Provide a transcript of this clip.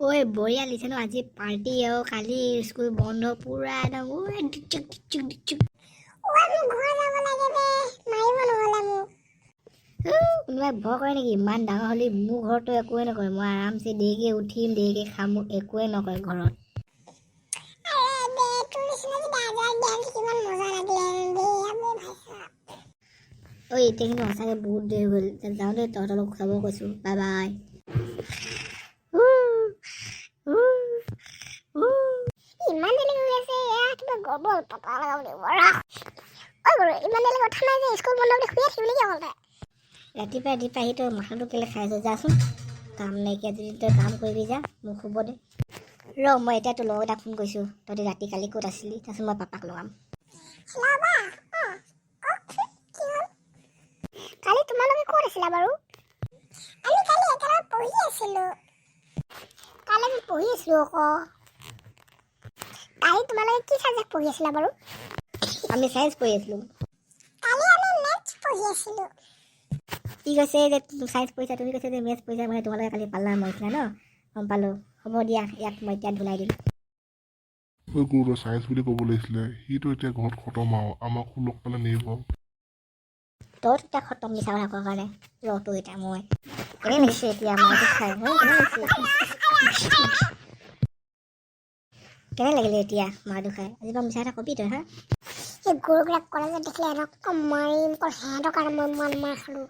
ঐ বঢ়িয়া লিছে ন আজি পাৰ্টি আৰু কালি স্কুল বন্ধ পুৰা একদম ডিচুক ডিচুক ডিচুক কোনোবাই ভয় কৰে নেকি ইমান ডাঙৰ হ'লি মোৰ ঘৰতো একোৱে নকৰে মই আৰামছে দেৰিকৈ উঠিম দেৰিকৈ খাম মোক একোৱে নকৰে ঘৰত ঐ এতিয়া কিন্তু সঁচাকৈ বহুত দেৰি হৈ গ'ল যাওঁ দেই তহঁতৰ লগত খাব কৈছোঁ বাই বাই ইমান দেৰি হৈ আছে কিবা গবল পাপা লগাব লাগিব ঐ গৰু ইমান দেৰি কথা নাই যে স্কুল বন্ধ বুলি শুই আছিলি নেকি অকল ৰাতিপুৱা আহি তই মাথাটো কেলে খাই আছ যাচোন কাম নাইকিয়া যদি তই কাম কৰিবি যা মোক শুব দে মই এতিয়া তোৰ লগত এটা ফোন কৰিছোঁ তহঁতি ৰাতি কালি ক'ত আছিলি তাৰপিছত মই পাপাক লগাম কালি তোমালোকে ক'ত আছিলা বাৰু আমি কালি একেলগে পঢ়ি আছিলো কালি আমি পঢ়ি আছিলো আকৌ কালি তোমালোকে কি চাবজেক্ট পঢ়ি আছিলা বাৰু আমি চায়েন্স পঢ়ি আছিলোঁ কালি আমি মেথছ পঢ়ি আছিলো কি কৈছে যে চায়েন্স পঢ়িছা তুমি কৈছে যে মেথছ পঢ়িছা মানে তোমালোকে কালি পালা মৰিছিলা ন গম পালোঁ হ'ব দিয়া ইয়াক মই এতিয়া ধুলাই দিম গুৰু চায়েন্স বুলি ক'ব লাগিছিলে সিটো এতিয়া ঘৰত খতম আৰু আমাকো লগ পালে নিব তই এতিয়া খতম মিছা কথা কোৱাৰ কাৰণে ৰটো এতিয়া মই কেনে লাগিছে এতিয়া মাৰটো খাই কেনে লাগিলে এতিয়া মাৰটো খাই আজি বাৰু মিছা এটা কবি তই হা সেই গৰুবিলাক কলেজত দেখিলে এনেকুৱা মাৰিম সিহঁতৰ কাৰণে মই মাৰ খালোঁ